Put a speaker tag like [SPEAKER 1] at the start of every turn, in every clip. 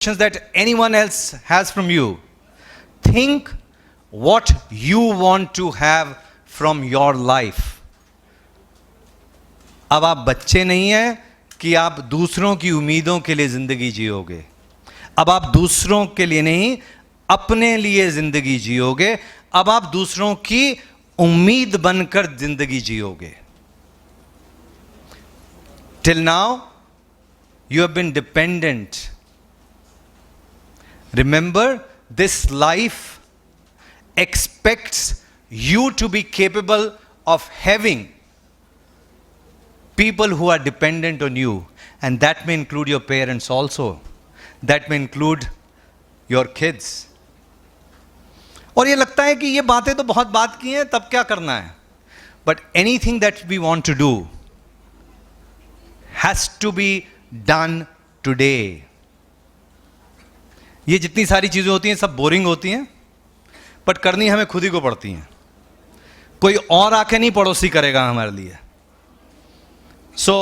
[SPEAKER 1] that anyone else has from you. Think what you want to have from your life. अब आप बच्चे नहीं हैं कि आप दूसरों की उम्मीदों के लिए जिंदगी जियोगे. अब आप दूसरों के लिए नहीं, अपने लिए जिंदगी जियोगे. अब आप दूसरों की उम्मीद बनकर जिंदगी जियोगे. Till now, you have been dependent. Remember, this life expects you to be capable of having people who are dependent on you, and that may include your parents also. That may include your kids. और ये लगता है कि ये बातें तो बहुत बात की हैं, तब क्या करना है? But anything that we want to do has to be done today. ये जितनी सारी चीजें होती हैं सब बोरिंग होती हैं, बट करनी हमें खुद ही को पड़ती हैं. कोई और आके नहीं पड़ोसी करेगा हमारे लिए. So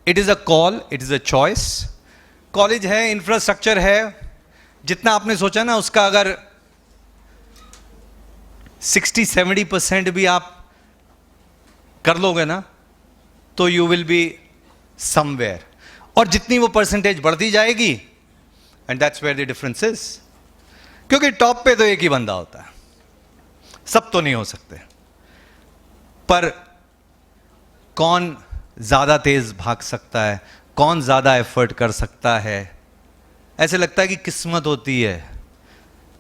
[SPEAKER 1] it is a call, it is a choice. College है, इंफ्रास्ट्रक्चर है, जितना आपने सोचा ना उसका अगर 60-70% भी आप कर लोगे ना तो यू विल बी समवेयर. और जितनी वो परसेंटेज बढ़ती जाएगी, and that's where the difference is. क्योंकि टॉप पे तो एक ही बंदा होता है, सब तो नहीं हो सकते. पर कौन ज्यादा तेज भाग सकता है, कौन ज्यादा एफर्ट कर सकता है, ऐसे लगता है कि किस्मत होती है.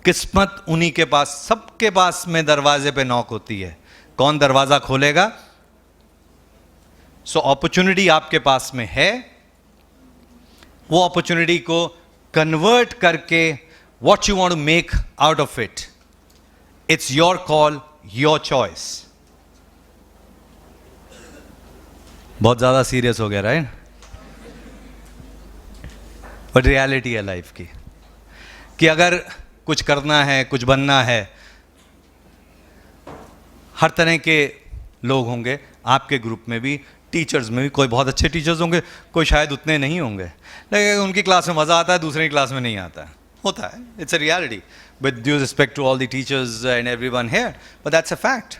[SPEAKER 1] किस्मत उन्हीं के पास, सबके पास में दरवाजे पे नॉक होती है. कौन दरवाजा खोलेगा? सो अपॉर्चुनिटी आपके पास में है. वो अपॉर्चुनिटी को कन्वर्ट करके what you want to make out of it, it's your call, your choice. बहुत ज्यादा सीरियस हो गया, राइट? बट रियलिटी है लाइफ की कि अगर कुछ करना है, कुछ बनना है, हर तरह के लोग होंगे आपके ग्रुप में भी. टीचर्स में भी कोई बहुत अच्छे टीचर्स होंगे, कोई शायद उतने नहीं होंगे, लेकिन उनकी क्लास में मज़ा आता है, दूसरे की क्लास में नहीं आता है. होता है, it's a reality. With due respect to all the teachers and everyone here, but that's a fact.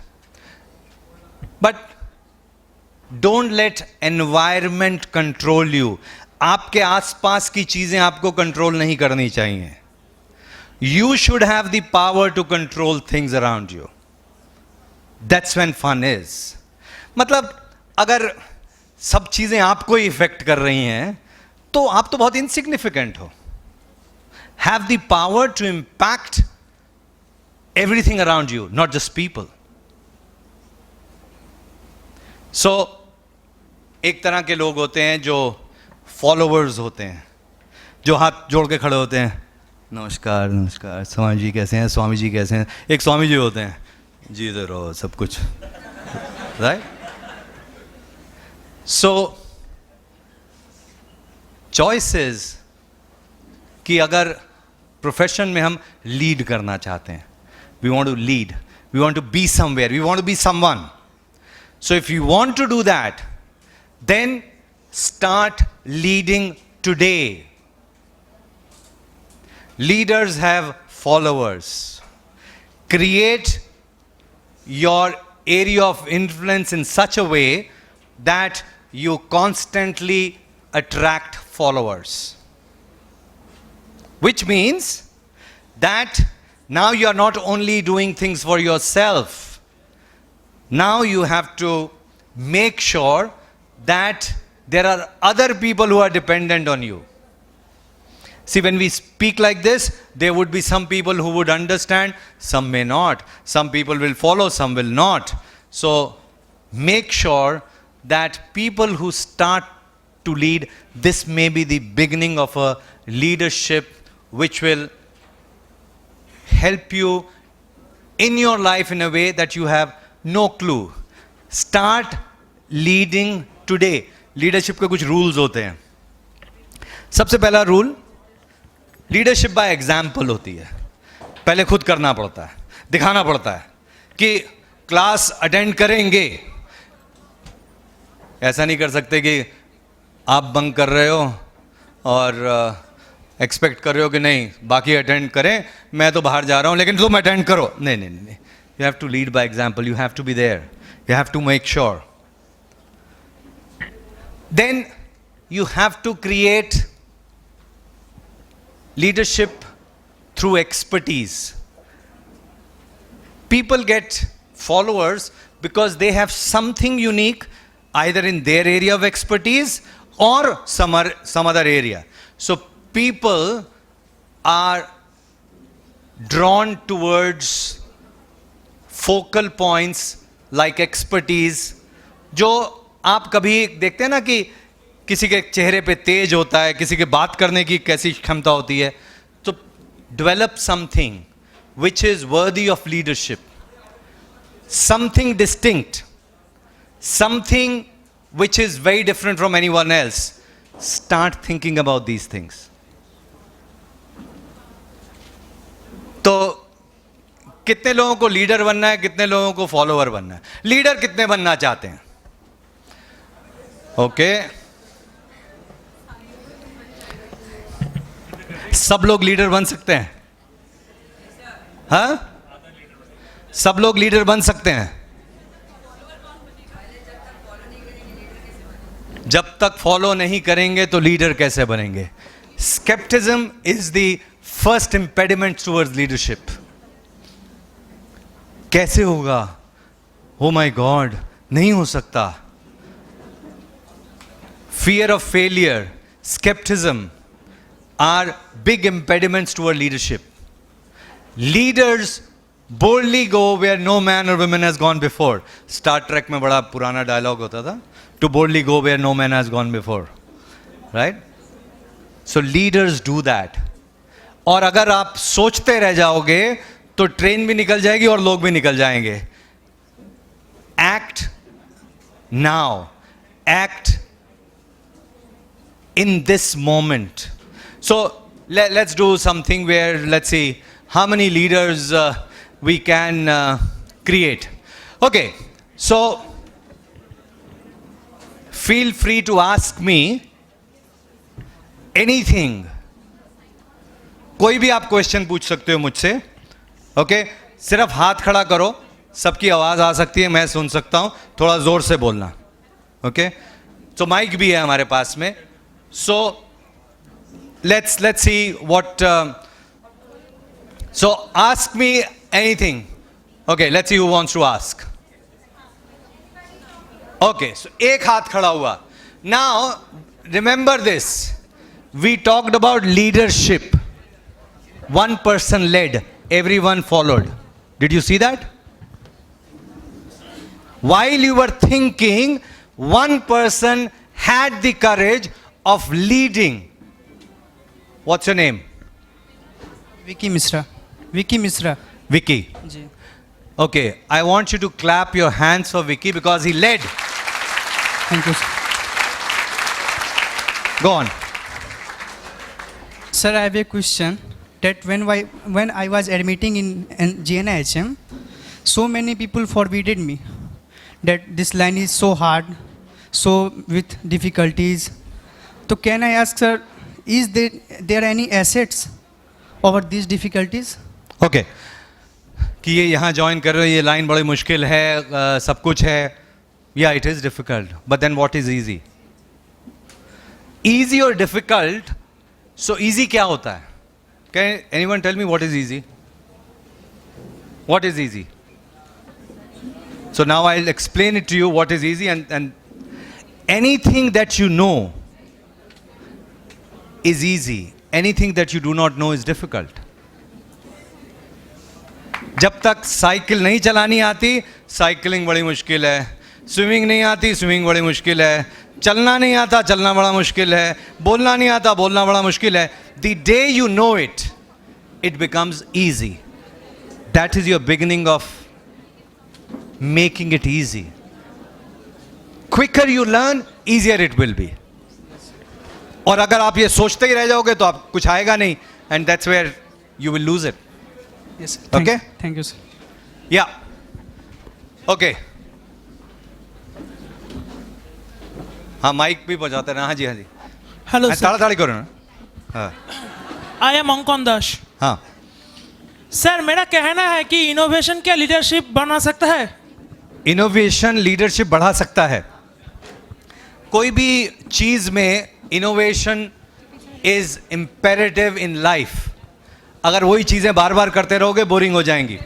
[SPEAKER 1] But don't let environment control you. आपके आसपास की चीज़ें आपको कंट्रोल नहीं करनी चाहिए. You should have the power to control things around you. That's when fun is. मतलब अगर सब चीजें आपको ही इफेक्ट कर रही हैं तो आप तो बहुत insignificant हो. Have the power to impact everything around you, not just people. So एक तरह के लोग होते हैं जो फॉलोअर्स होते हैं, जो हाथ जोड़ के खड़े होते हैं, नमस्कार नमस्कार, स्वामी जी कैसे हैं, स्वामी जी कैसे हैं. एक स्वामी जी होते हैं, जीते रहो सब कुछ, राइट? सो चॉइसेस कि अगर प्रोफेशन में हम लीड करना चाहते हैं, we want to lead, we want to be somewhere, we want to be someone. So if you want to do that, then start leading today. Leaders have followers. Create your area of influence in such a way that you constantly attract followers. Which means that now you are not only doing things for yourself, now you have to make sure that there are other people who are dependent on you. See, when we speak like this, there would be some people who would understand, some may not. Some people will follow, some will not. So, make sure that people who start to lead, this may be the beginning of a leadership which will help you in your life in a way that you have no clue. Start leading today. Leadership के कुछ rules होते हैं. सबसे पहला rule, leadership by example होती है. पहले खुद करना पड़ता है, दिखाना पड़ता है कि क्लास अटेंड करेंगे. ऐसा नहीं कर सकते कि आप बंक कर रहे हो और एक्सपेक्ट कर रहे हो कि नहीं बाकी अटेंड करें, मैं तो बाहर जा रहा हूं लेकिन तुम अटेंड करो. नहीं नहीं नहीं, you have to lead by example. You have to be there. You have to make sure. Then you have to create leadership through expertise. People get followers because they have something unique either in their area of expertise or some other area. So people are drawn towards focal points like expertise. जो आप कभी देखते हैं ना कि किसी के चेहरे पे तेज होता है, किसी के बात करने की कैसी क्षमता होती है, तो develop something which is worthy of leadership, something distinct, something which is very different from anyone else. Start thinking about these things. तो कितने लोगों को लीडर बनना है, कितने लोगों को फॉलोअर बनना है? लीडर कितने बनना चाहते हैं? ओके सब लोग लीडर बन सकते हैं? हाँ, सब लोग लीडर बन सकते हैं. जब तक फॉलो नहीं करेंगे तो लीडर कैसे बनेंगे? Scepticism is the first impediment towards leadership. कैसे होगा? ओ माय गॉड, नहीं हो सकता. Fear of failure, skepticism are big impediments toward leadership. Leaders boldly go where no man or woman has gone before. Star Trek में बड़ा पुराना dialogue होता था, to boldly go where no man has gone before. Right? So leaders do that. और अगर आप सोचते रह जाओगे तो ट्रेन भी निकल जाएगी और लोग भी निकल जाएंगे. Act now. Act in this moment. So let's do something where let's see how many leaders we can create. Okay, so feel free to ask me anything. कोई भी आप क्वेश्चन पूछ सकते हो मुझसे. ओके, सिर्फ हाथ खड़ा करो, सबकी आवाज आ सकती है, मैं सुन सकता हूं, थोड़ा जोर से बोलना. ओके, तो माइक भी है हमारे पास में. So let's see what so ask me anything. Okay, let's see who wants to ask. Okay, so एक हाथ खड़ा हुआ. Now remember this, we talked about leadership. One person led, everyone followed. Did you see that? While you were thinking, one person had the courage of leading. What's your name?
[SPEAKER 2] Vicky Misra. Vicky Misra.
[SPEAKER 1] Vicky.
[SPEAKER 2] Ji.
[SPEAKER 1] Okay, I want you to clap your hands for Vicky because he led.
[SPEAKER 2] Thank you, sir.
[SPEAKER 1] Go on.
[SPEAKER 2] Sir, I have a question. That when I was admitting in GNIHM, so many people forbidden me. That this line is so hard, so with difficulties. So can I ask, sir, is there any assets over these difficulties?
[SPEAKER 1] Okay. कि ये यहाँ join कर रहे हो, ये line बड़ी मुश्किल है, सब कुछ है. Yeah, it is difficult. But then what is easy? Easy or difficult? So easy क्या होता है? Can anyone tell me what is easy? What is easy? So now I'll explain it to you what is easy, and anything that you know is easy. Anything that you do not know is difficult. जब तक cycle नहीं चलानी आती, cycling बड़ी मुश्किल है. Swimming नहीं आती, स्विमिंग बड़ी मुश्किल है. चलना नहीं आता, चलना बड़ा मुश्किल है. बोलना नहीं आता, बोलना बड़ा मुश्किल है. The day you know it, it becomes easy. That is your beginning of making it easy. Quicker you learn, easier it will be. और अगर आप ये सोचते ही रह जाओगे तो आप कुछ आएगा नहीं, and that's where you will lose it.
[SPEAKER 2] Yes.
[SPEAKER 1] Okay?
[SPEAKER 2] Thank you, sir.
[SPEAKER 1] Yeah. Okay. हाँ, माइक भी बजाते ना. हाँ जी, हाँ जी.
[SPEAKER 2] Hello, sir.
[SPEAKER 1] ताड़ा ताड़ी करो ना. हाँ.
[SPEAKER 3] आई एम अंकन दास।
[SPEAKER 1] हाँ,
[SPEAKER 3] सर मेरा कहना है कि इनोवेशन क्या लीडरशिप बना सकता है?
[SPEAKER 1] इनोवेशन लीडरशिप बढ़ा सकता है। कोई भी चीज में innovation is imperative in life. अगर वही चीजें बार बार करते रहोगे बोरिंग हो जाएंगी।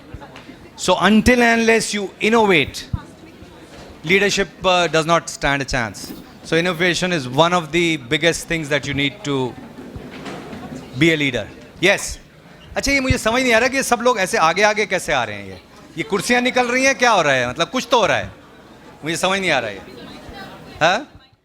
[SPEAKER 1] So until and unless you innovate, leadership does not stand a chance. So innovation is one of the biggest things that you need to be a leader. Yes. अच्छा, ये मुझे समझ नहीं आ रहा कि ये सब लोग ऐसे आगे आगे कैसे आ रहे हैं। ये कुर्सियां निकल रही हैं, क्या हो रहा है? मतलब कुछ तो हो रहा है, मुझे समझ नहीं आ रहा है। हाँ,